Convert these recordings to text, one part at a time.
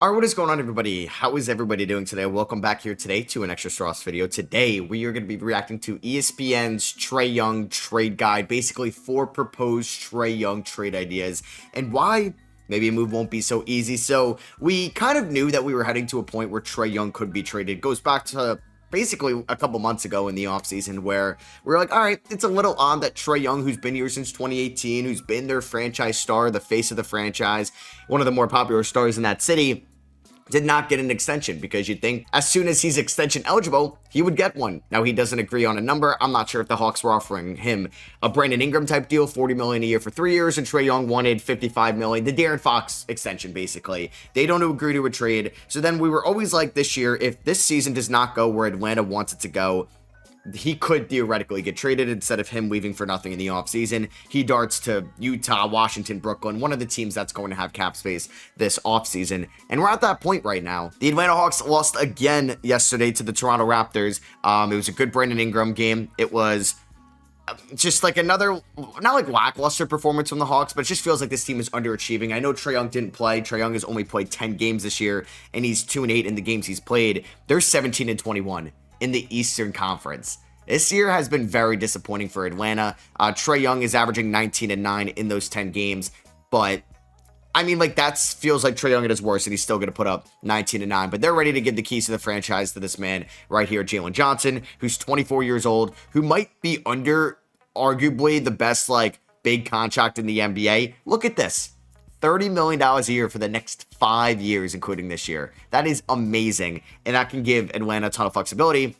All right, what is going on, everybody? How is everybody doing today? Welcome back here today to an extra SROS video. Today, we are going to be reacting to ESPN's Trae Young trade guide, basically 4 proposed Trae Young trade ideas, and why maybe a move won't be so easy. So, we kind of knew that we were heading to a point where Trae Young could be traded. It goes back to basically a couple months ago in the offseason where we are like, all right, it's a little odd that Trae Young, who's been here since 2018, who's been their franchise star, the face of the franchise, one of the more popular stars in that city, did not get an extension, because you'd think as soon as he's extension eligible, he would get one. Now, he doesn't agree on a number. I'm not sure if the Hawks were offering him a Brandon Ingram type deal, $40 million a year for 3 years, and Trae Young wanted $55 million, the De'Aaron Fox extension, basically. They don't agree to a trade. So then we were always like, this year, if this season does not go where Atlanta wants it to go, he could theoretically get traded. Instead of him leaving for nothing in the offseason, he darts to Utah, Washington, Brooklyn, one of the teams that's going to have cap space this offseason. And we're at that point right now. The Atlanta Hawks lost again yesterday to the Toronto Raptors. It was a good Brandon Ingram game. It was just like another, not like lackluster performance from the Hawks, but it just feels like this team is underachieving. I know Trae Young didn't play. Trae Young has only played 10 games this year, and he's 2-8 in the games he's played. They're 17-21. In the Eastern Conference. This year has been very disappointing for Atlanta. Trae Young is averaging 19-9 in those 10 games, but I mean, like, that feels like Trae Young at his worst, and he's still going to put up 19-9. But they're ready to give the keys to the franchise to this man right here, Jalen Johnson, who's 24 years old, who might be under arguably the best, like, big contract in the NBA. Look at this. $30 million a year for the next 5 years, including this year. That is amazing, and that can give Atlanta a ton of flexibility,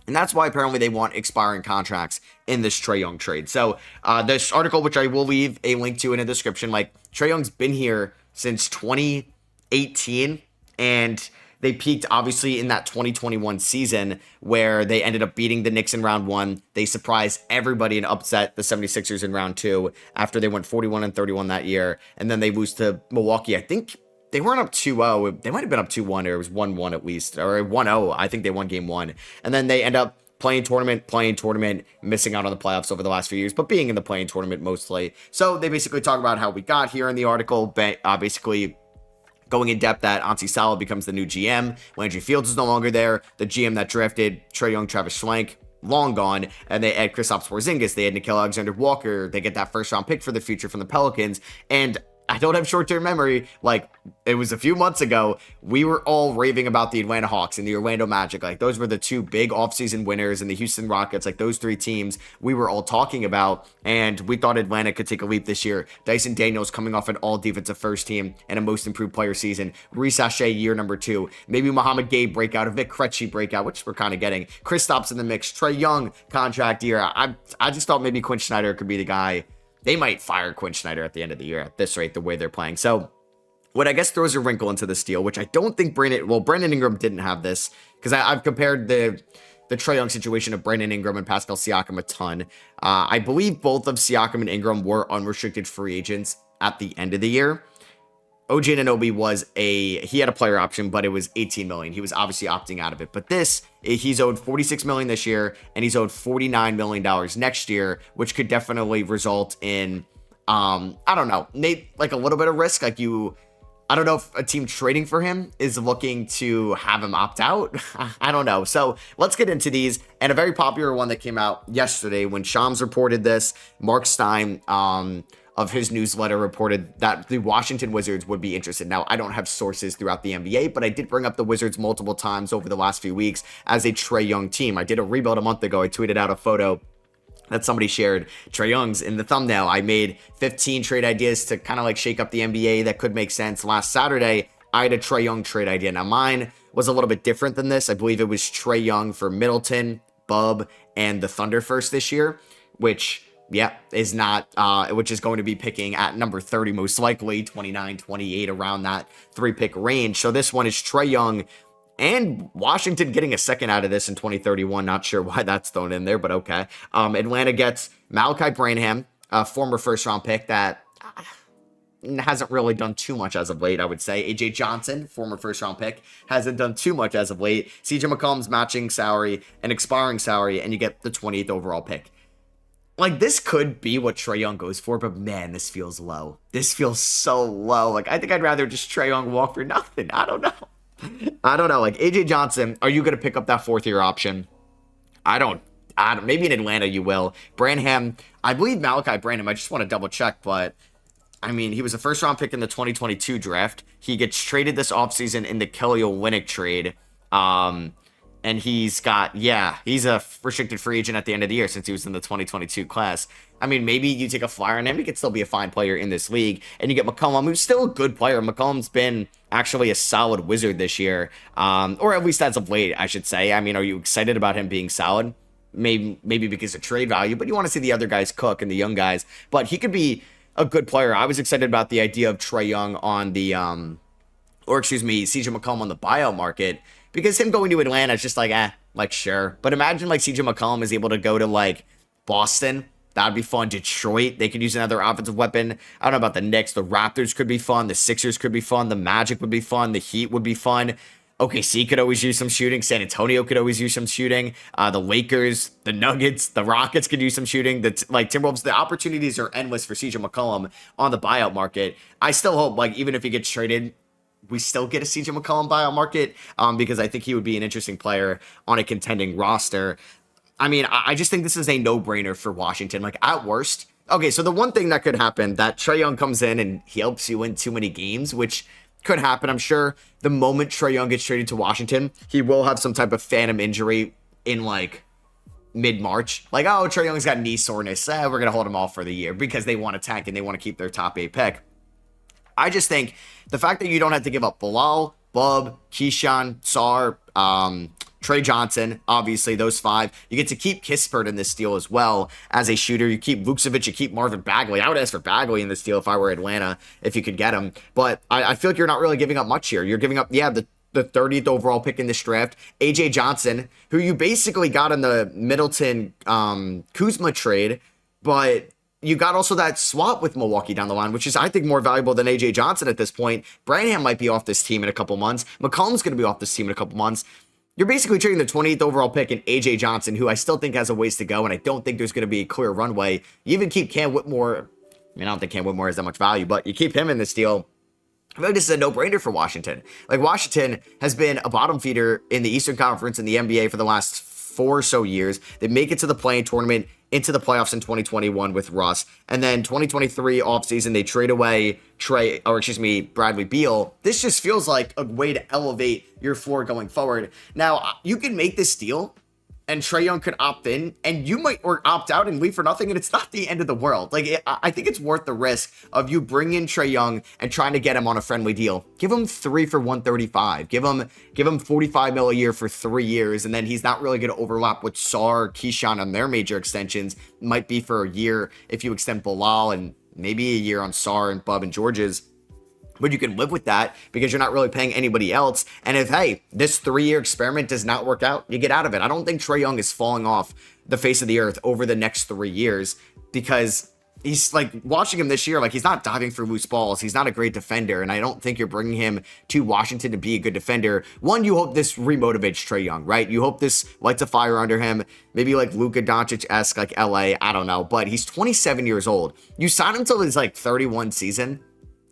and that's why apparently they want expiring contracts in this Trae Young trade. So this article, which I will leave a link to in the description, like, Trae Young's been here since 2018, and they peaked, obviously, in that 2021 season where they ended up beating the Knicks in round 1. They surprised everybody and upset the 76ers in round 2 after they went 41-31 that year. And then they lose to Milwaukee. I think they weren't up 2-0. They might have been up 2-1, or it was 1-1 at least, or 1-0. I think they won game 1. And then they end up playing tournament, missing out on the playoffs over the last few years, but being in the playing tournament mostly. So they basically talk about how we got here in the article, basically going in depth that Ansi Salah becomes the new GM. Landry Fields is no longer there. The GM that drafted Trae Young, Travis Schlenk, long gone. And they add Kristaps Porzingis. They add Nickeil Alexander-Walker. They get that first-round pick for the future from the Pelicans. And I don't have short-term memory. Like, it was a few months ago, we were all raving about the Atlanta Hawks and the Orlando Magic. Like, those were the 2 big offseason winners, and the Houston Rockets. Like, those 3 teams we were all talking about, and we thought Atlanta could take a leap this year. Dyson Daniels coming off an all-defensive first team and a most improved player season. Reece Shea, year number 2. Maybe Mohamed Gay breakout, a Vic Krejci breakout, which we're kind of getting. Kristaps in the mix. Trae Young contract year. I just thought maybe Quinn Snyder could be the guy. They might fire Quinn Snyder at the end of the year at this rate, the way they're playing. So what I guess throws a wrinkle into this deal, which I don't think Brandon Ingram didn't have this, because I've compared the Trae Young situation of Brandon Ingram and Pascal Siakam a ton. I believe both of Siakam and Ingram were unrestricted free agents at the end of the year. OG Anunoby he had a player option, but it was $18 million. He was obviously opting out of it. But he's owed $46 million this year, and he's owed $49 million next year, which could definitely result in, I don't know, like a little bit of risk. Like, I don't know if a team trading for him is looking to have him opt out. I don't know. So let's get into these. And a very popular one that came out yesterday when Shams reported this, Mark Stein, of his newsletter, reported that the Washington Wizards would be interested. Now, I don't have sources throughout the NBA, but I did bring up the Wizards multiple times over the last few weeks as a Trae Young team. I did a rebuild a month ago. I tweeted out a photo that somebody shared. Trae Young's in the thumbnail. I made 15 trade ideas to kind of like shake up the NBA that could make sense. Last Saturday, I had a Trae Young trade idea. Now, mine was a little bit different than this. I believe it was Trae Young for Middleton, Bub, and the Thunder first this year, which is not, which is going to be picking at number 30, most likely, 29, 28, around that 3-pick range. So this one is Trae Young and Washington getting a second out of this in 2031. Not sure why that's thrown in there, but okay. Atlanta gets Malachi Branham, a former first-round pick that hasn't really done too much as of late, I would say. AJ Johnson, former first-round pick, hasn't done too much as of late. CJ McCollum's matching salary and expiring salary, and you get the 28th overall pick. like, this could be what Trae Young goes for, but man, this feels low. This feels so low. Like, I think I'd rather just Trae Young walk for nothing. I don't know. I don't know. Like, AJ Johnson, are you going to pick up that fourth-year option? I don't. Maybe in Atlanta you will. Branham, I believe Malachi Branham. I just want to double check, but I mean, he was a first-round pick in the 2022 draft. He gets traded this offseason in the Kelly Olynyk trade. And he's a restricted free agent at the end of the year since he was in the 2022 class. I mean, maybe you take a flyer on him. He could still be a fine player in this league. And you get McCollum, who's still a good player. McCollum's been actually a solid Wizard this year. Or at least as of late, I should say. I mean, are you excited about him being solid? Maybe because of trade value, but you want to see the other guys cook and the young guys. But he could be a good player. I was excited about the idea of Trae Young on the, CJ McCollum on the buyout market. Because him going to Atlanta is just like, sure. But imagine like CJ McCollum is able to go to like Boston. That'd be fun. Detroit, they could use another offensive weapon. I don't know about the Knicks. The Raptors could be fun. The Sixers could be fun. The Magic would be fun. The Heat would be fun. OKC could always use some shooting. San Antonio could always use some shooting. The Lakers, the Nuggets, the Rockets could use some shooting. Timberwolves, the opportunities are endless for CJ McCollum on the buyout market. I still hope, like, even if he gets traded, we still get a CJ McCollum buyout market because I think he would be an interesting player on a contending roster. I mean, I just think this is a no-brainer for Washington. Like, at worst, okay, so the one thing that could happen, that Trae Young comes in and he helps you win too many games, which could happen. I'm sure the moment Trae Young gets traded to Washington, he will have some type of phantom injury in, like, mid-March. Like, oh, Trae Young's got knee soreness. We're going to hold him off for the year because they want to tank and they want to keep their top 8 pick. I just think the fact that you don't have to give up Bilal, Bub, Keyshawn, Sar, Trae Johnson, obviously those 5. You get to keep Kispert in this deal as well as a shooter. You keep Vucevic, you keep Marvin Bagley. I would ask for Bagley in this deal if I were Atlanta, if you could get him. But I feel like you're not really giving up much here. You're giving up, the 30th overall pick in this draft, AJ Johnson, who you basically got in the Middleton Kuzma trade, but you got also that swap with Milwaukee down the line, which is, I think, more valuable than AJ Johnson at this point. Branham might be off this team in a couple months. McCollum's going to be off this team in a couple months. You're basically trading the 28th overall pick in AJ Johnson, who I still think has a ways to go, and I don't think there's going to be a clear runway. You even keep Cam Whitmore. I mean, I don't think Cam Whitmore has that much value, but you keep him in this deal. I feel like this is a no-brainer for Washington. Like, Washington has been a bottom feeder in the Eastern Conference in the NBA for the last 4 or so years. They make it to the play-in tournament, into the playoffs in 2021 with Russ. And then 2023 offseason, they trade away Bradley Beal. This just feels like a way to elevate your floor going forward. Now, you can make this deal and Trae Young could opt in, and you might or opt out and leave for nothing, and it's not the end of the world. Like, I think it's worth the risk of you bringing in Trae Young and trying to get him on a friendly deal. Give him 3 for $135. Give him $45 million a year for 3 years, and then he's not really going to overlap with Sar, Keyshawn on their major extensions. Might be for a year if you extend Bilal, and maybe a year on Sar and Bub and George's. But you can live with that because you're not really paying anybody else. And if, hey, this 3-year experiment does not work out, you get out of it. I don't think Trae Young is falling off the face of the earth over the next 3 years because he's like, watching him this year, like, he's not diving for loose balls. He's not a great defender. And I don't think you're bringing him to Washington to be a good defender. One, you hope this remotivates Trae Young, right? You hope this lights a fire under him. Maybe like Luka Doncic-esque, like LA. I don't know. But he's 27 years old. You sign him till his like 31 season.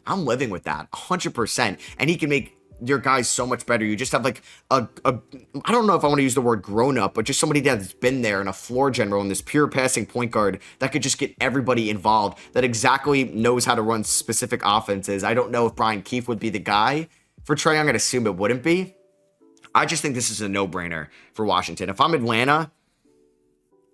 I'm living with that 100%. And he can make your guys so much better. You just have like I don't know if I want to use the word grown up, but just somebody that's been there and a floor general and this pure passing point guard that could just get everybody involved, that exactly knows how to run specific offenses. I don't know if Brian Keefe would be the guy for Trae Young. I'd assume it wouldn't be. I just think this is a no-brainer for Washington. If I'm Atlanta,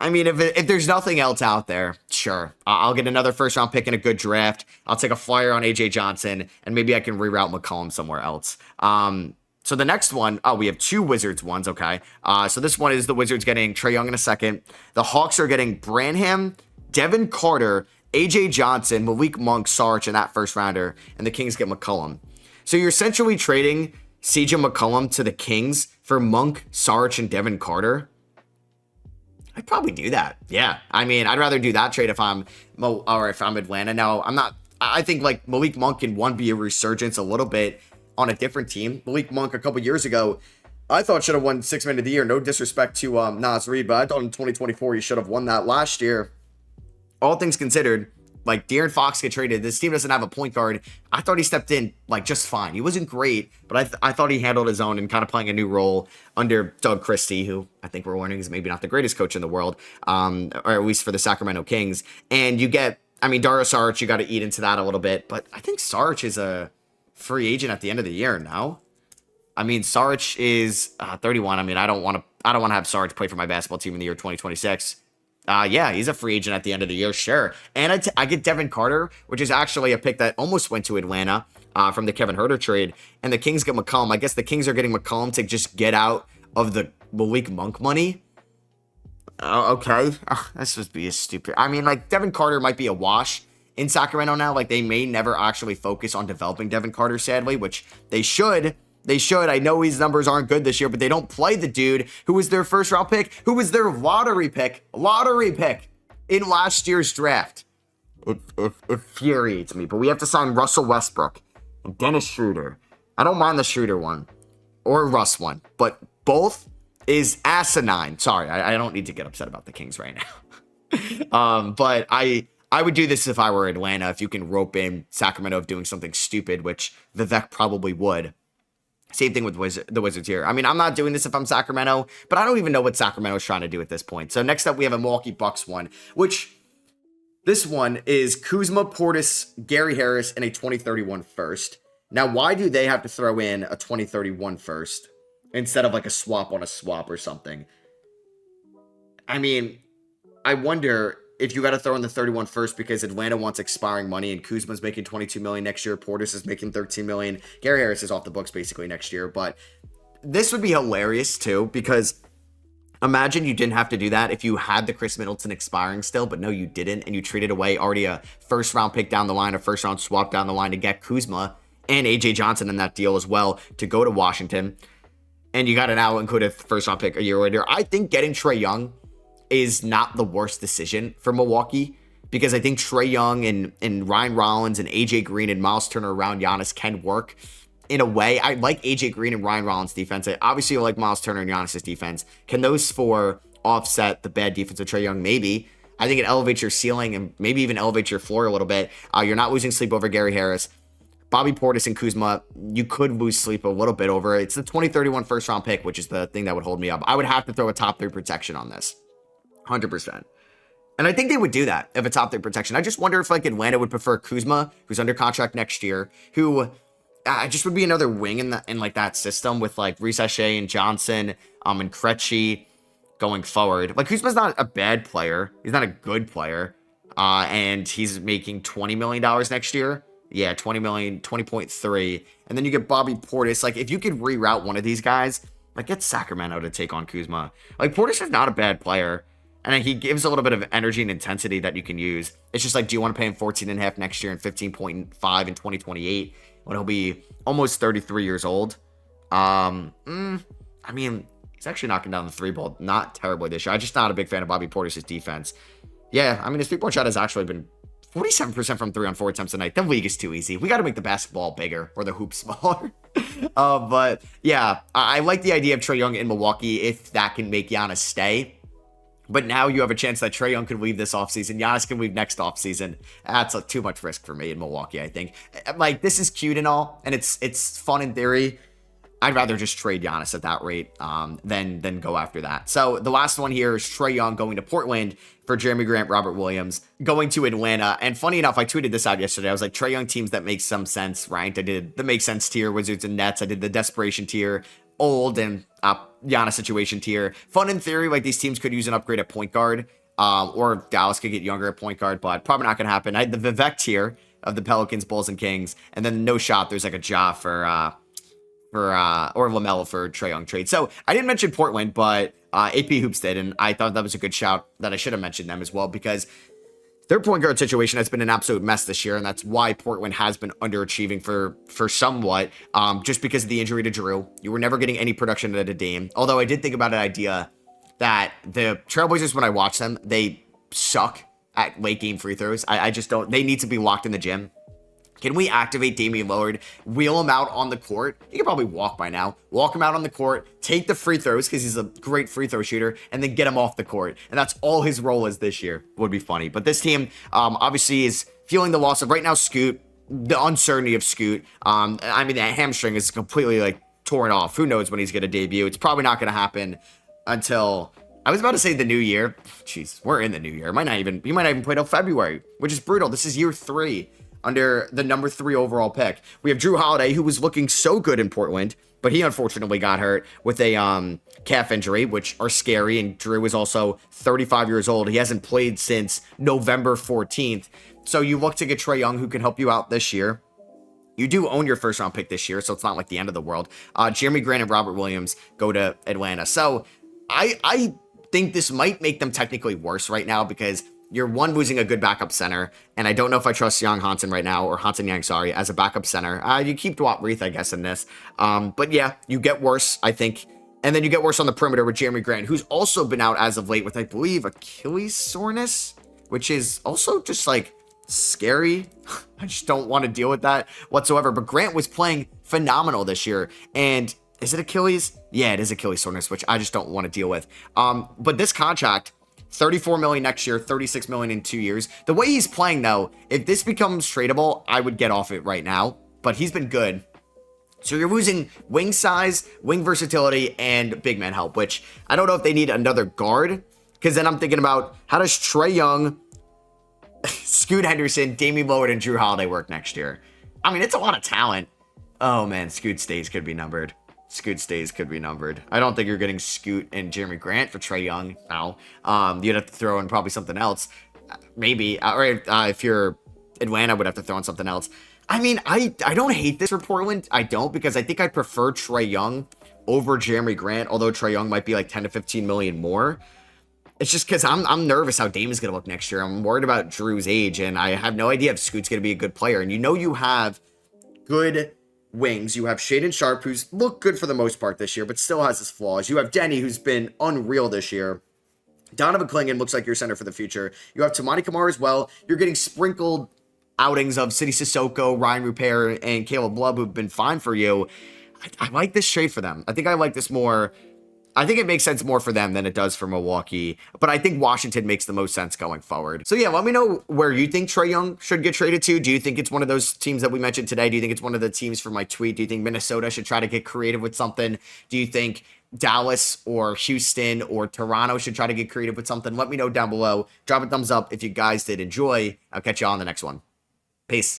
I mean, if there's nothing else out there, sure. I'll get another first-round pick in a good draft. I'll take a flyer on AJ Johnson, and maybe I can reroute McCollum somewhere else. So the next one, we have 2 Wizards ones, okay. So this one is the Wizards getting Trae Young in a second. The Hawks are getting Branham, Devin Carter, AJ Johnson, Malik Monk, Sarge in that first-rounder, and the Kings get McCollum. So you're essentially trading CJ McCollum to the Kings for Monk, Sarge, and Devin Carter. I'd probably do that. Yeah. I mean, I'd rather do that trade if I'm Atlanta. Now, I think like Malik Monk can be a resurgence a little bit on a different team. Malik Monk a couple years ago, I thought should have won 6 Man of the Year. No disrespect to Nas Reed, but I thought in 2024 he should have won that last year. all things considered, like De'Aaron Fox get traded. This team doesn't have a point guard. I thought he stepped in like just fine. He wasn't great, but I thought he handled his own and kind of playing a new role under Doug Christie, who I think we're learning is maybe not the greatest coach in the world, or at least for the Sacramento Kings. And you get, I mean, Dario Saric, you got to eat into that a little bit, but I think Saric is a free agent at the end of the year now. I mean, Saric is 31. I mean, I don't want to have Saric play for my basketball team in the year 2026. Yeah, he's a free agent at the end of the year, sure. And I get Devin Carter, which is actually a pick that almost went to Atlanta from the Kevin Huerter trade. And the Kings get McCollum. I guess the Kings are getting McCollum to just get out of the Malik Monk money. Okay. This would be a stupid. I mean, like, Devin Carter might be a wash in Sacramento now. Like, they may never actually focus on developing Devin Carter, sadly, which they should. They should. I know his numbers aren't good this year, but they don't play the dude who was their first round pick, who was their lottery pick in last year's draft. It infuriates me, but we have to sign Russell Westbrook and Dennis Schroeder. I don't mind the Schroeder one or Russ one, but both is asinine. Sorry, I don't need to get upset about the Kings right now. But I would do this if I were Atlanta, if you can rope in Sacramento of doing something stupid, which Vivek probably would. Same thing with the Wizards here. I mean, I'm not doing this if I'm Sacramento, but I don't even know what Sacramento's trying to do at this point. So next up, we have a Milwaukee Bucks one, which this one is Kuzma, Portis, Gary Harris, and a 2031 first. Now, why do they have to throw in a 2031 first instead of like a swap on a swap or something? I mean, I wonder if you got to throw in the 31 first because Atlanta wants expiring money and Kuzma's making $22 million next year. Portis is making $13 million. Gary Harris is off the books basically next year. But this would be hilarious too, because imagine you didn't have to do that if you had the Chris Middleton expiring still, but no, you didn't. And you traded away already a first round pick down the line, a first round swap down the line to get Kuzma and AJ Johnson in that deal as well to go to Washington. And you got an out included first round pick a year later. I think getting Trae Young is not the worst decision for Milwaukee, because I think Trae Young and Ryan Rollins and AJ Green and Miles Turner around Giannis can work in a way. I like AJ Green and Ryan Rollins' defense. I obviously like Miles Turner and Giannis' defense. Can those four offset the bad defense of Trae Young? Maybe. I think it elevates your ceiling and maybe even elevates your floor a little bit. You're not losing sleep over Gary Harris. Bobby Portis and Kuzma, you could lose sleep a little bit over. It's the 2031 first round pick, which is the thing that would hold me up. I would have to throw a top 3 protection on this. 100%. And I think they would do that if a top 3 protection. I just wonder if like Atlanta would prefer Kuzma, who's under contract next year, who just would be another wing in like that system with like Reese Shea and Johnson and Krejci going forward. Like Kuzma's not a bad player. He's not a good player. And he's making $20 million next year. Yeah, 20 million, 20.3. And then you get Bobby Portis. Like if you could reroute one of these guys, like get Sacramento to take on Kuzma. Like Portis is not a bad player. And he gives a little bit of energy and intensity that you can use. It's just like, do you want to pay him 14.5 next year and 15.5 in 2028 when he'll be almost 33 years old? I mean, he's actually knocking down the 3-ball. Not terribly this year. I'm just not a big fan of Bobby Portis' defense. Yeah, I mean, his 3-point shot has actually been 47% from 3 on 4 attempts a night. The league is too easy. We got to make the basketball bigger or the hoop smaller. But yeah, I like the idea of Trae Young in Milwaukee if that can make Giannis stay. But now you have a chance that Trae Young could leave this offseason. Giannis can leave next offseason. That's too much risk for me in Milwaukee, I think. Like, this is cute and all, and it's fun in theory. I'd rather just trade Giannis at that rate than go after that. So the last one here is Trae Young going to Portland for Jeremy Grant, Robert Williams, going to Atlanta. And funny enough, I tweeted this out yesterday. I was like, Trae Young teams that make some sense, right? I did the make sense tier, Wizards and Nets. I did the desperation tier, old and Giannis situation tier. Fun in theory, like these teams could use an upgrade at point guard, or Dallas could get younger at point guard, but probably not going to happen. I had the Vivek tier of the Pelicans, Bulls, and Kings, and then no shot. There's like a Ja or LaMelo for Trae Young trade. So I didn't mention Portland, but AP Hoops did, and I thought that was a good shout that I should have mentioned them as well, because their point guard situation has been an absolute mess this year, and that's why Portland has been underachieving for somewhat, just because of the injury to Drew. You were never getting any production at a Dame, although I did think about an idea that the Trailblazers, when I watch them, they suck at late game free throws. I just don't. They need to be locked in the gym Can we activate Damian Lillard, wheel him out on the court? He can probably walk by now. Walk him out on the court, take the free throws because he's a great free throw shooter, and then get him off the court. And that's all his role is this year. Would be funny. But this team obviously is feeling the loss of right now Scoot, the uncertainty of Scoot. I mean, that hamstring is completely like torn off. Who knows when he's going to debut? It's probably not going to happen until, I was about to say the new year. Jeez, we're in the new year. He might not even play till February, which is brutal. This is year 3 under the number 3 overall pick. We have Drew Holiday, who was looking so good in Portland, but he unfortunately got hurt with a calf injury, which are scary. And Drew is also 35 years old. He hasn't played since November 14th. So you look to get Trae Young, who can help you out this year. You do own your first round pick this year, so it's not like the end of the world. Jeremy Grant and Robert Williams go to Atlanta. So I think this might make them technically worse right now because you're losing a good backup center, and I don't know if I trust Young Hansen right now, or Hansen Yang, sorry, as a backup center. You keep Dwight Reith, I guess, in this. But yeah, you get worse, I think. And then you get worse on the perimeter with Jeremy Grant, who's also been out as of late with, I believe, Achilles soreness, which is also just like scary. I just don't want to deal with that whatsoever. But Grant was playing phenomenal this year, and is it Achilles? Yeah, it is Achilles soreness, which I just don't want to deal with. But this contract, $34 million next year, $36 million in 2 years. The way he's playing, though, if this becomes tradable, I would get off it right now. But he's been good. So you're losing wing size, wing versatility, and big man help, which I don't know if they need another guard. Because then I'm thinking about, how does Trae Young, Scoot Henderson, Damian Lillard, and Drew Holiday work next year? I mean, it's a lot of talent. Oh, man, Scoot stays could be numbered. Scoot stays could be numbered. I don't think you're getting Scoot and Jeremy Grant for Trae Young now. You'd have to throw in probably something else. Maybe. Or if you're Atlanta, would have to throw in something else. I mean, I don't hate this for Portland. I don't, because I think I prefer Trae Young over Jeremy Grant, although Trae Young might be like 10 to 15 million more. It's just because I'm nervous how Dame is going to look next year. I'm worried about Drew's age, and I have no idea if Scoot's going to be a good player. And you have good wings. You have Shaedon Sharpe, who's looked good for the most part this year, but still has his flaws. You have Denny, who's been unreal this year. Donovan Clingan looks like your center for the future. You have Tamani Kamara as well. You're getting sprinkled outings of City Sissoko, Ryan Rupert, and Caleb Love, who've been fine for you. I like this trade for them. I think I like this more. I think it makes sense more for them than it does for Milwaukee, but I think Washington makes the most sense going forward. So yeah, let me know where you think Trae Young should get traded to. Do you think it's one of those teams that we mentioned today? Do you think it's one of the teams from my tweet? Do you think Minnesota should try to get creative with something? Do you think Dallas or Houston or Toronto should try to get creative with something? Let me know down below. Drop a thumbs up if you guys did enjoy. I'll catch you on the next one. Peace.